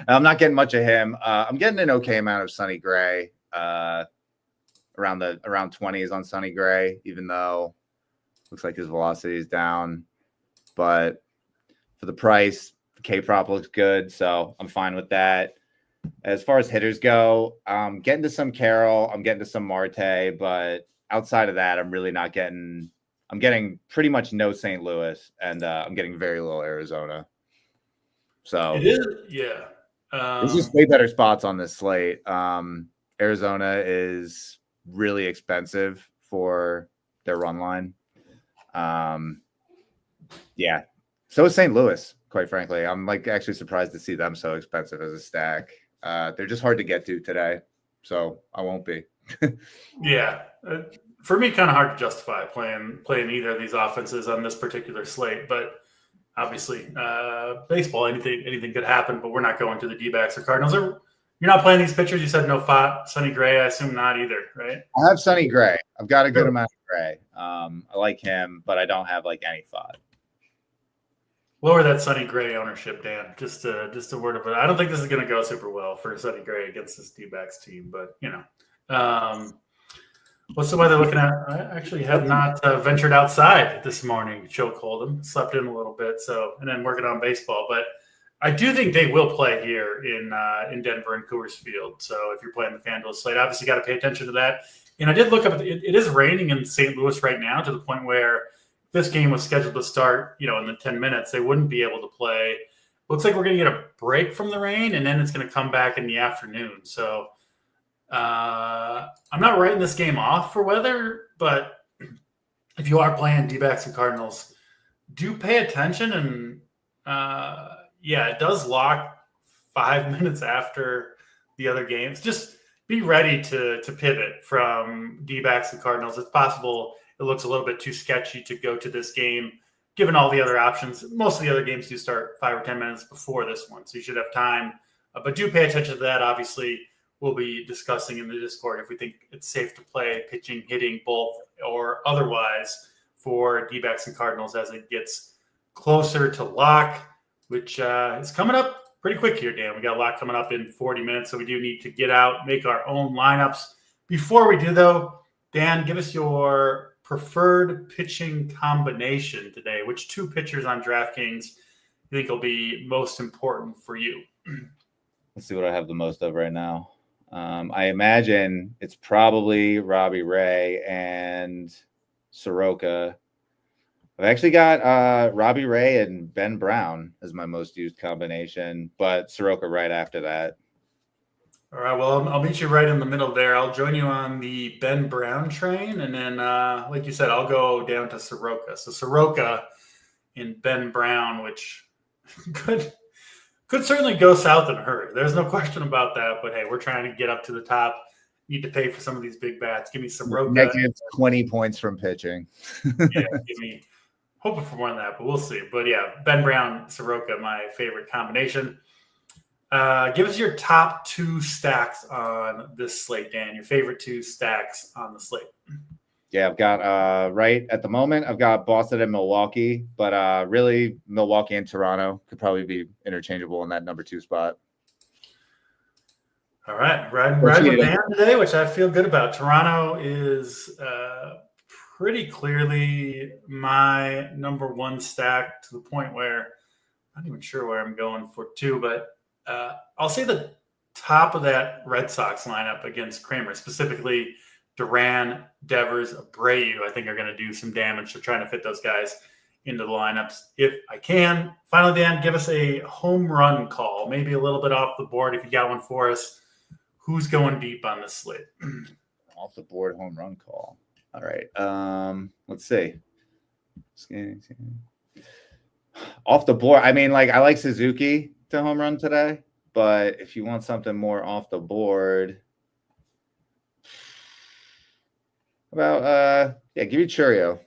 I'm not getting much of him. I'm getting an okay amount of Sonny Gray. Around 20s on Sonny Gray, even though looks like his velocity is down. But for the price, the K prop looks good, so I'm fine with that. As far as hitters go, I'm getting to some Carroll, I'm getting to some Marte, but outside of that, I'm really not getting. I'm getting pretty much no St. Louis, and I'm getting very little Arizona. So it is, yeah. There's just way better spots on this slate. Arizona is really expensive for their run line. Yeah. So is St. Louis, quite frankly. I'm like actually surprised to see them so expensive as a stack. They're just hard to get to today, so I won't be. Yeah. For me, kind of hard to justify playing either of these offenses on this particular slate, but obviously baseball, anything could happen, but we're not going to the D-backs or Cardinals. You're not playing these pitchers. You said no Pfaadt, Sonny Gray. I assume not either, right? I have Sonny Gray. I've got a good amount of Gray. I like him, but I don't have like any Pfaadt. Lower that Sonny Gray ownership, Dan. Just a word of it. I don't think this is going to go super well for Sonny Gray against this D-backs team, but what's the weather looking at? I actually have not ventured outside this morning. Choke hold'em, slept in a little bit, and then working on baseball, but I do think they will play here in Denver and Coors Field. So if you're playing the FanDuel slate, obviously got to pay attention to that. And I did look up, it is raining in St. Louis right now to the point where this game was scheduled to start, in the 10 minutes, they wouldn't be able to play. Looks like we're going to get a break from the rain, and then it's going to come back in the afternoon. So I'm not writing this game off for weather, but if you are playing D-backs and Cardinals, do pay attention. And it does lock 5 minutes after the other games. Just be ready to pivot from D-backs and Cardinals. It's possible it looks a little bit too sketchy to go to this game, given all the other options. Most of the other games do start 5 or 10 minutes before this one, so you should have time. But do pay attention to that. Obviously, we'll be discussing in the Discord if we think it's safe to play pitching, hitting, both, or otherwise for D-backs and Cardinals as it gets closer to lock, which is coming up pretty quick here, Dan. We got a lot coming up in 40 minutes, so we do need to get out, make our own lineups. Before we do, though, Dan, give us your preferred pitching combination today. Which 2 pitchers on DraftKings you think will be most important for you? Let's see what I have the most of right now. I imagine it's probably Robbie Ray and Soroka. I've actually got Robbie Ray and Ben Brown as my most used combination, but Soroka right after that. All right, well, I'll meet you right in the middle there. I'll join you on the Ben Brown train, and then, like you said, I'll go down to Soroka. So Soroka and Ben Brown, which could certainly go south in a hurry. There's no question about that. But hey, we're trying to get up to the top. Need to pay for some of these big bats. Give me Soroka. Negative 20 points from pitching. Yeah, give me hoping for more than that, but we'll see. But yeah, Ben Brown, Soroka, my favorite combination. Give us your top 2 stacks on this slate, Dan. Your favorite 2 stacks on the slate. Yeah, I've got right at the moment, I've got Boston and Milwaukee, but really Milwaukee and Toronto could probably be interchangeable in that number 2 spot. All right, riding with Dan today, which I feel good about. Toronto is pretty clearly my number 1 stack, to the point where I'm not even sure where I'm going for 2, but I'll say the top of that Red Sox lineup against Kramer, specifically Duran, Devers, Abreu, I think are going to do some damage to trying to fit those guys into the lineups if I can. Finally, Dan, give us a home run call, maybe a little bit off the board if you got one for us. Who's going deep on this slate? Off the board home run call. All right. Let's see. Off the board. I mean, like, I like Suzuki to home run today, but if you want something more off the board, about give me Churio.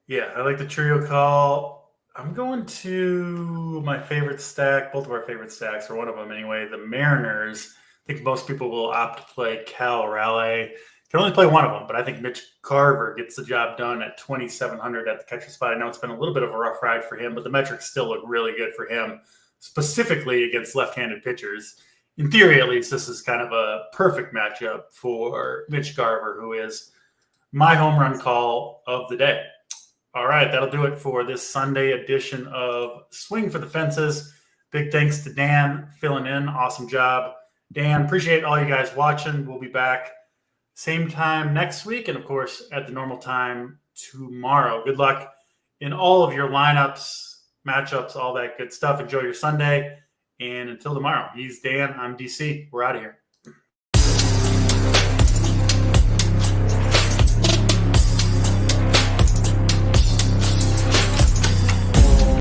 Yeah, I like the Churio call. I'm going to my favorite stack, both of our favorite stacks, or one of them anyway, the Mariners. I think most people will opt to play Camporeale. Can only play one of them, but I think Mitch Garver gets the job done at 2,700 at the catcher spot. I know it's been a little bit of a rough ride for him, but the metrics still look really good for him, specifically against left-handed pitchers. In theory, at least, this is kind of a perfect matchup for Mitch Garver, who is my home run call of the day. All right, that'll do it for this Sunday edition of Swing for the Fences. Big thanks to Dan filling in. Awesome job. Dan, appreciate all you guys watching. We'll be back same time next week, and of course, at the normal time tomorrow. Good luck in all of your lineups, matchups, all that good stuff. Enjoy your Sunday. And until tomorrow, he's Dan. I'm DC. We're out of here.